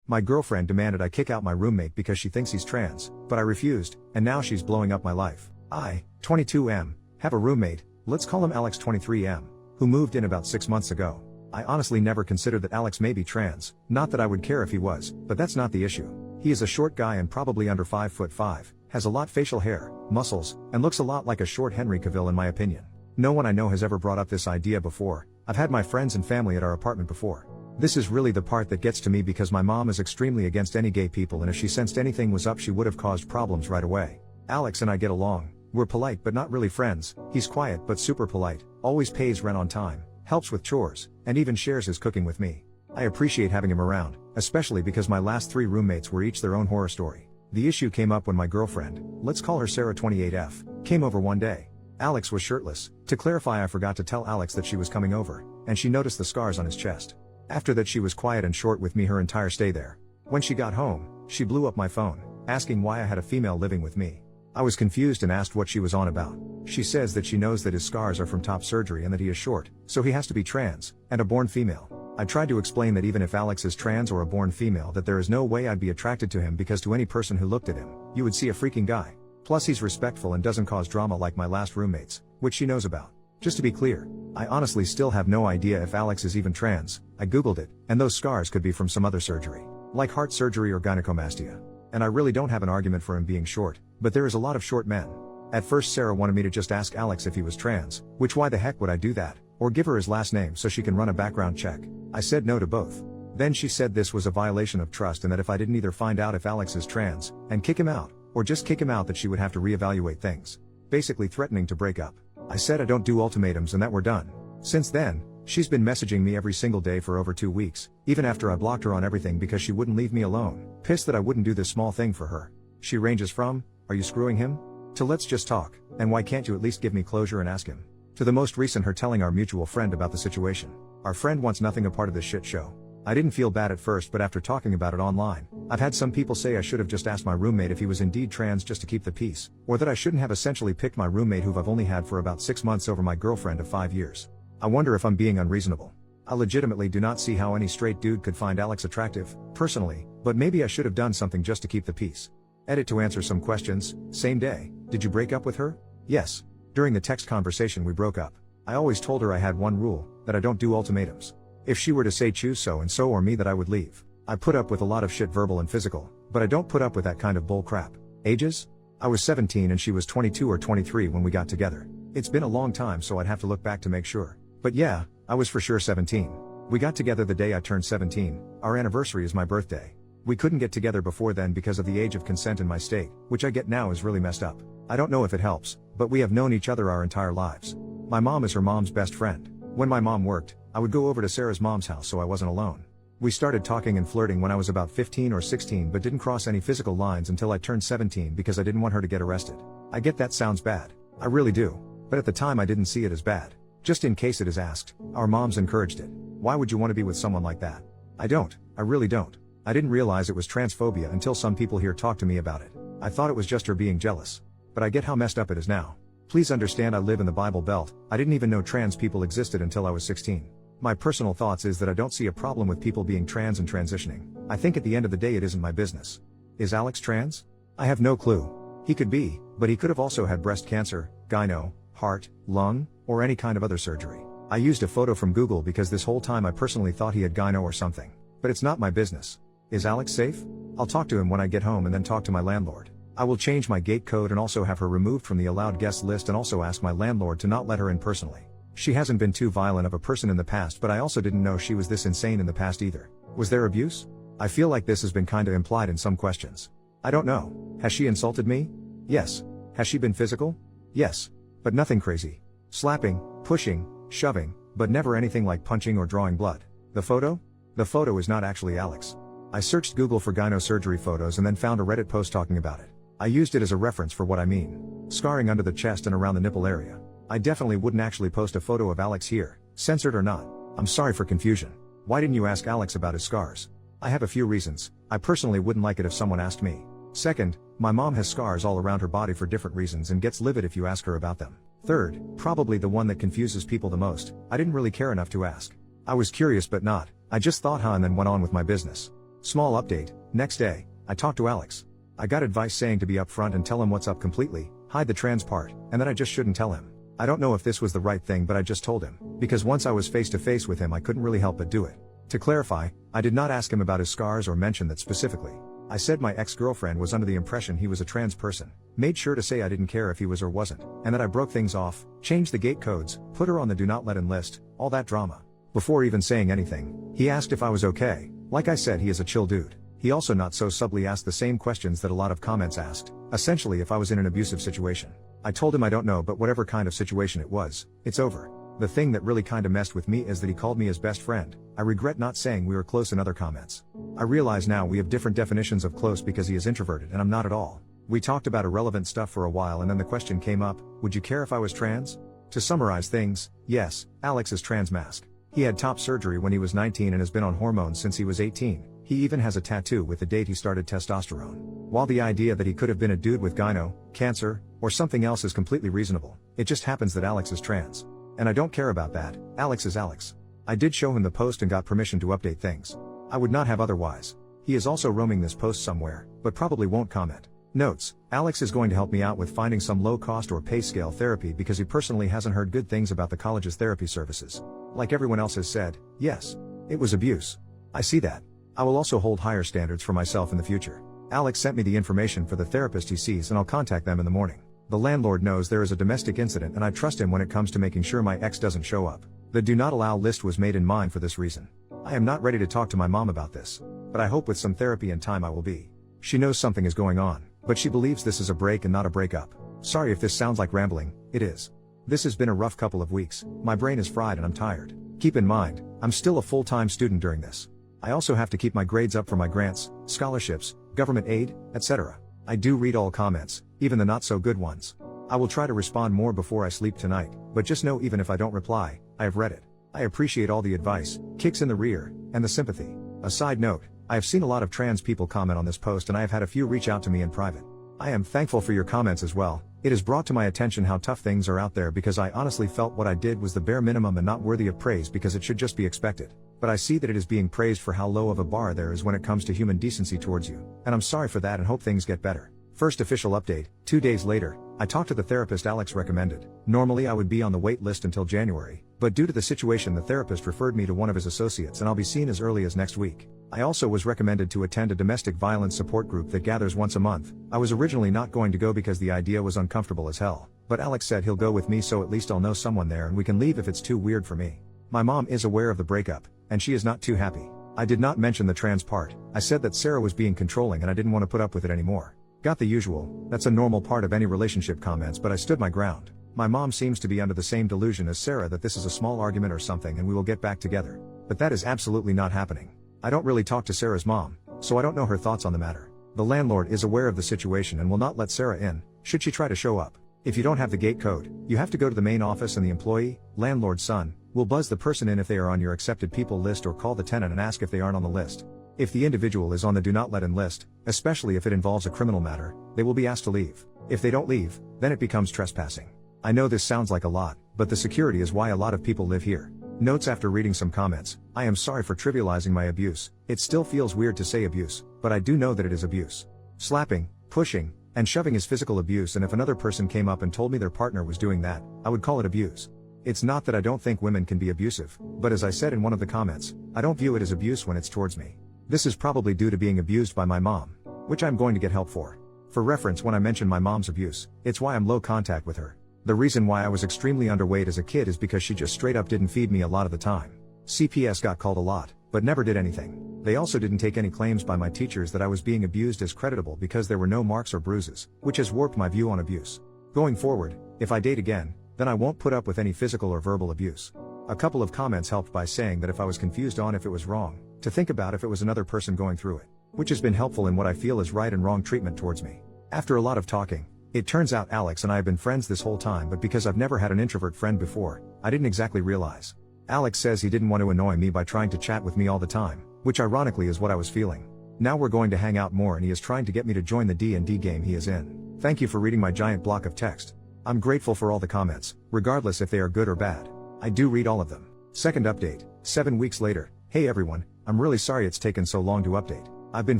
My girlfriend demanded I kick out my roommate because she thinks he's trans, but I refused, and now she's blowing up my life. I, 22M, have a roommate, let's call him Alex 23M, who moved in about 6 months ago. I honestly never considered that Alex may be trans, not that I would care if he was, but that's not the issue. He is a short guy and probably under 5'5", has a lot facial hair, muscles, and looks a lot like a short Henry Cavill in my opinion. No one I know has ever brought up this idea before. I've had my friends and family at our apartment before. This is really the part that gets to me because my mom is extremely against any gay people, and if she sensed anything was up she would have caused problems right away. Alex and I get along. We're polite but not really friends. He's quiet but super polite, always pays rent on time, helps with chores, and even shares his cooking with me. I appreciate having him around, especially because my last 3 roommates were each their own horror story. The issue came up when my girlfriend, let's call her Sarah 28F, came over one day. Alex was shirtless. To clarify, I forgot to tell Alex that she was coming over, and she noticed the scars on his chest. After that she was quiet and short with me her entire stay there. When she got home, she blew up my phone, asking why I had a female living with me. I was confused and asked what she was on about. She says that she knows that his scars are from top surgery and that he is short, so he has to be trans, and a born female. I tried to explain that even if Alex is trans or a born female that there is no way I'd be attracted to him because to any person who looked at him, you would see a freaking guy. Plus he's respectful and doesn't cause drama like my last roommates, which she knows about. Just to be clear, I honestly still have no idea if Alex is even trans. I googled it, and those scars could be from some other surgery, like heart surgery or gynecomastia. And I really don't have an argument for him being short, but there is a lot of short men. At first Sarah wanted me to just ask Alex if he was trans, which why the heck would I do that, or give her his last name so she can run a background check. I said no to both. Then she said this was a violation of trust and that if I didn't either find out if Alex is trans, and kick him out, or just kick him out that she would have to reevaluate things. Basically threatening to break up. I said I don't do ultimatums and that we're done. Since then, she's been messaging me every single day for over 2 weeks, even after I blocked her on everything because she wouldn't leave me alone, pissed that I wouldn't do this small thing for her. She ranges from, "Are you screwing him?" to "Let's just talk, and why can't you at least give me closure and ask him?" to the most recent her telling our mutual friend about the situation. Our friend wants nothing a part of this shit show. I didn't feel bad at first, but after talking about it online, I've had some people say I should have just asked my roommate if he was indeed trans just to keep the peace, or that I shouldn't have essentially picked my roommate who I've only had for about 6 months over my girlfriend of 5 years. I wonder if I'm being unreasonable. I legitimately do not see how any straight dude could find Alex attractive, personally, but maybe I should have done something just to keep the peace. Edit to answer some questions. Same day, did you break up with her? Yes. During the text conversation we broke up. I always told her I had one rule, that I don't do ultimatums. If she were to say choose so and so or me that I would leave. I put up with a lot of shit verbal and physical, but I don't put up with that kind of bull crap. Ages? I was 17 and she was 22 or 23 when we got together. It's been a long time so I'd have to look back to make sure. But yeah, I was for sure 17. We got together the day I turned 17, our anniversary is my birthday. We couldn't get together before then because of the age of consent in my state, which I get now is really messed up. I don't know if it helps, but we have known each other our entire lives. My mom is her mom's best friend. When my mom worked, I would go over to Sarah's mom's house so I wasn't alone. We started talking and flirting when I was about 15 or 16 but didn't cross any physical lines until I turned 17 because I didn't want her to get arrested. I get that sounds bad. I really do. But at the time I didn't see it as bad. Just in case it is asked, our moms encouraged it. Why would you want to be with someone like that? I don't. I really don't. I didn't realize it was transphobia until some people here talked to me about it. I thought it was just her being jealous. But I get how messed up it is now. Please understand I live in the Bible Belt. I didn't even know trans people existed until I was 16. My personal thoughts is that I don't see a problem with people being trans and transitioning. I think at the end of the day it isn't my business. Is Alex trans? I have no clue. He could be, but he could have also had breast cancer, gyno, heart, lung, or any kind of other surgery. I used a photo from Google because this whole time I personally thought he had gyno or something. But it's not my business. Is Alex safe? I'll talk to him when I get home and then talk to my landlord. I will change my gate code and also have her removed from the allowed guest list and also ask my landlord to not let her in personally. She hasn't been too violent of a person in the past, but I also didn't know she was this insane in the past either. Was there abuse? I feel like this has been kinda implied in some questions. I don't know. Has she insulted me? Yes. Has she been physical? Yes. But nothing crazy. Slapping, pushing, shoving, but never anything like punching or drawing blood. The photo? The photo is not actually Alex. I searched Google for gyno surgery photos and then found a Reddit post talking about it. I used it as a reference for what I mean. Scarring under the chest and around the nipple area. I definitely wouldn't actually post a photo of Alex here, censored or not. I'm sorry for confusion. Why didn't you ask Alex about his scars? I have a few reasons. I personally wouldn't like it if someone asked me. Second, my mom has scars all around her body for different reasons and gets livid if you ask her about them. Third, probably the one that confuses people the most, I didn't really care enough to ask. I was curious but not, I just thought and then went on with my business. Small update, next day, I talked to Alex. I got advice saying to be upfront and tell him what's up completely, hide the trans part, and that I just shouldn't tell him. I don't know if this was the right thing, but I just told him, because once I was face to face with him I couldn't really help but do it. To clarify, I did not ask him about his scars or mention that specifically. I said my ex-girlfriend was under the impression he was a trans person, made sure to say I didn't care if he was or wasn't, and that I broke things off, changed the gate codes, put her on the do not let in list, all that drama. Before even saying anything, he asked if I was okay. Like I said, he is a chill dude. He also not so subtly asked the same questions that a lot of comments asked, essentially if I was in an abusive situation. I told him I don't know, but whatever kind of situation it was, it's over. The thing that really kinda messed with me is that he called me his best friend. I regret not saying we were close in other comments. I realize now we have different definitions of close because he is introverted and I'm not at all. We talked about irrelevant stuff for a while and then the question came up, would you care if I was trans? To summarize things, yes, Alex is trans mask. He had top surgery when he was 19 and has been on hormones since he was 18. He even has a tattoo with the date he started testosterone. While the idea that he could have been a dude with gyno, cancer, or something else is completely reasonable, it just happens that Alex is trans. And I don't care about that, Alex is Alex. I did show him the post and got permission to update things. I would not have otherwise. He is also roaming this post somewhere, but probably won't comment. Notes, Alex is going to help me out with finding some low-cost or pay scale therapy because he personally hasn't heard good things about the college's therapy services. Like everyone else has said, yes, it was abuse. I see that. I will also hold higher standards for myself in the future. Alex sent me the information for the therapist he sees and I'll contact them in the morning. The landlord knows there is a domestic incident and I trust him when it comes to making sure my ex doesn't show up. The do not allow list was made in mind for this reason. I am not ready to talk to my mom about this, but I hope with some therapy and time I will be. She knows something is going on, but she believes this is a break and not a breakup. Sorry if this sounds like rambling, it is. This has been a rough couple of weeks, my brain is fried and I'm tired. Keep in mind, I'm still a full-time student during this. I also have to keep my grades up for my grants, scholarships, government aid, etc. I do read all comments, even the not so good ones. I will try to respond more before I sleep tonight, but just know even if I don't reply, I have read it. I appreciate all the advice, kicks in the rear, and the sympathy. A side note, I have seen a lot of trans people comment on this post and I have had a few reach out to me in private. I am thankful for your comments as well. It has brought to my attention how tough things are out there because I honestly felt what I did was the bare minimum and not worthy of praise because it should just be expected. But I see that it is being praised for how low of a bar there is when it comes to human decency towards you, and I'm sorry for that and hope things get better. First official update, 2 days later, I talked to the therapist Alex recommended. Normally I would be on the wait list until January, but due to the situation the therapist referred me to one of his associates and I'll be seen as early as next week. I also was recommended to attend a domestic violence support group that gathers once a month. I was originally not going to go because the idea was uncomfortable as hell, but Alex said he'll go with me so at least I'll know someone there and we can leave if it's too weird for me. My mom is aware of the breakup, and she is not too happy. I did not mention the trans part. I said that Sarah was being controlling and I didn't want to put up with it anymore. Got the usual, that's a normal part of any relationship comments, but I stood my ground. My mom seems to be under the same delusion as Sarah that this is a small argument or something and we will get back together. But that is absolutely not happening. I don't really talk to Sarah's mom, so I don't know her thoughts on the matter. The landlord is aware of the situation and will not let Sarah in, should she try to show up. If you don't have the gate code, you have to go to the main office and the employee, landlord's son, will buzz the person in if they are on your accepted people list or call the tenant and ask if they aren't on the list. If the individual is on the do not let in list, especially if it involves a criminal matter, they will be asked to leave. If they don't leave, then it becomes trespassing. I know this sounds like a lot, but the security is why a lot of people live here. Notes after reading some comments, I am sorry for trivializing my abuse. It still feels weird to say abuse, but I do know that it is abuse. Slapping, pushing, and shoving is physical abuse, and if another person came up and told me their partner was doing that, I would call it abuse. It's not that I don't think women can be abusive, but as I said in one of the comments, I don't view it as abuse when it's towards me. This is probably due to being abused by my mom, which I'm going to get help for. For reference, when I mention my mom's abuse, it's why I'm low contact with her. The reason why I was extremely underweight as a kid is because she just straight up didn't feed me a lot of the time. CPS got called a lot, but never did anything. They also didn't take any claims by my teachers that I was being abused as creditable because there were no marks or bruises, which has warped my view on abuse. Going forward, if I date again, then I won't put up with any physical or verbal abuse. A couple of comments helped by saying that if I was confused on if it was wrong, to think about if it was another person going through it, which has been helpful in what I feel is right and wrong treatment towards me. After a lot of talking, it turns out Alex and I have been friends this whole time, but because I've never had an introvert friend before, I didn't exactly realize. Alex says he didn't want to annoy me by trying to chat with me all the time, which ironically is what I was feeling. Now we're going to hang out more and he is trying to get me to join the D&D game he is in. Thank you for reading my giant block of text. I'm grateful for all the comments, regardless if they are good or bad. I do read all of them. Second update, 7 weeks later. Hey everyone, I'm really sorry it's taken so long to update. I've been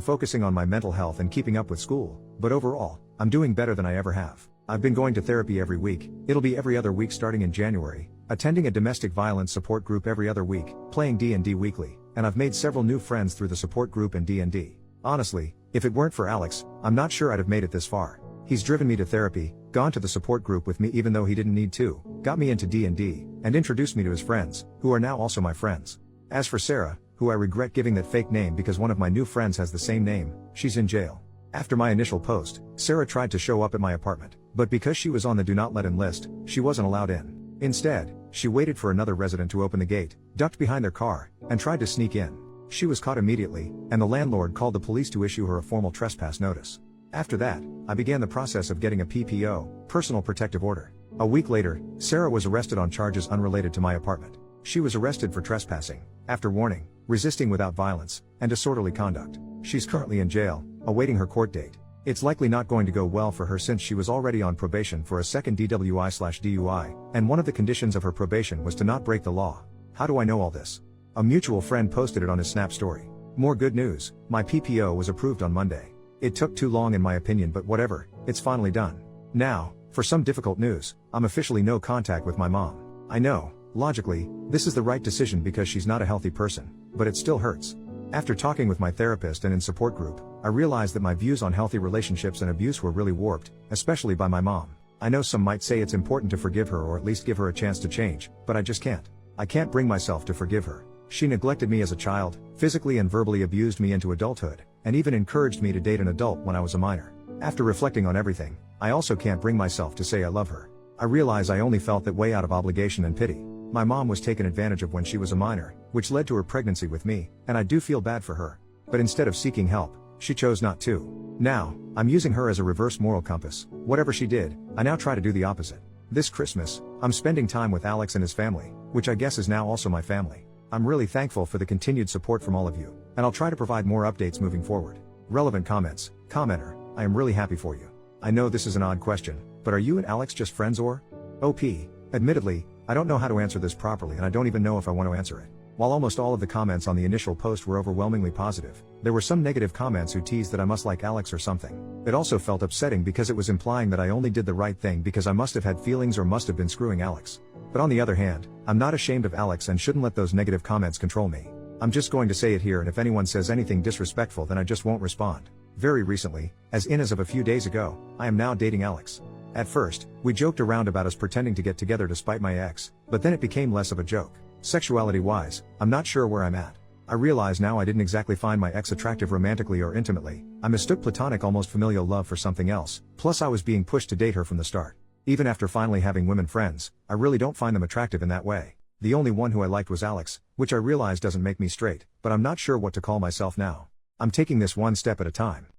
focusing on my mental health and keeping up with school, but overall, I'm doing better than I ever have. I've been going to therapy every week, it'll be every other week starting in January, attending a domestic violence support group every other week, playing D&D weekly, and I've made several new friends through the support group and D&D. Honestly, if it weren't for Alex, I'm not sure I'd have made it this far. He's driven me to therapy, gone to the support group with me even though he didn't need to, got me into D&D, and introduced me to his friends, who are now also my friends. As for Sarah, who I regret giving that fake name because one of my new friends has the same name, she's in jail. After my initial post, Sarah tried to show up at my apartment, but because she was on the do not let in list, she wasn't allowed in. Instead, she waited for another resident to open the gate, ducked behind their car, and tried to sneak in. She was caught immediately, and the landlord called the police to issue her a formal trespass notice. After that, I began the process of getting a PPO, personal protective order. A week later, Sarah was arrested on charges unrelated to my apartment. She was arrested for trespassing, after warning, resisting without violence, and disorderly conduct. She's currently in jail, awaiting her court date. It's likely not going to go well for her since she was already on probation for a second DWI/DUI, and one of the conditions of her probation was to not break the law. How do I know all this? A mutual friend posted it on his Snap story. More good news, my PPO was approved on Monday. It took too long in my opinion, but whatever, it's finally done. Now, for some difficult news, I'm officially no contact with my mom. I know, logically, this is the right decision because she's not a healthy person, but it still hurts. After talking with my therapist and in support group, I realized that my views on healthy relationships and abuse were really warped, especially by my mom. I know some might say it's important to forgive her or at least give her a chance to change, but I just can't. I can't bring myself to forgive her. She neglected me as a child, physically and verbally abused me into adulthood, and even encouraged me to date an adult when I was a minor. After reflecting on everything, I also can't bring myself to say I love her. I realize I only felt that way out of obligation and pity. My mom was taken advantage of when she was a minor, which led to her pregnancy with me, and I do feel bad for her. But instead of seeking help, she chose not to. Now, I'm using her as a reverse moral compass. Whatever she did, I now try to do the opposite. This Christmas, I'm spending time with Alex and his family, which I guess is now also my family. I'm really thankful for the continued support from all of you, and I'll try to provide more updates moving forward. Relevant comments. Commenter, I am really happy for you. I know this is an odd question, but are you and Alex just friends or? OP. Admittedly, I don't know how to answer this properly and I don't even know if I want to answer it. While almost all of the comments on the initial post were overwhelmingly positive, there were some negative comments who teased that I must like Alex or something. It also felt upsetting because it was implying that I only did the right thing because I must have had feelings or must have been screwing Alex. But on the other hand, I'm not ashamed of Alex and shouldn't let those negative comments control me. I'm just going to say it here, and if anyone says anything disrespectful then I just won't respond. Very recently, as of a few days ago, I am now dating Alex. At first, we joked around about us pretending to get together despite my ex, but then it became less of a joke. Sexuality-wise, I'm not sure where I'm at. I realize now I didn't exactly find my ex attractive romantically or intimately. I mistook platonic, almost familial love for something else, plus I was being pushed to date her from the start. Even after finally having women friends, I really don't find them attractive in that way. The only one who I liked was Alex, which I realize doesn't make me straight, but I'm not sure what to call myself now. I'm taking this one step at a time.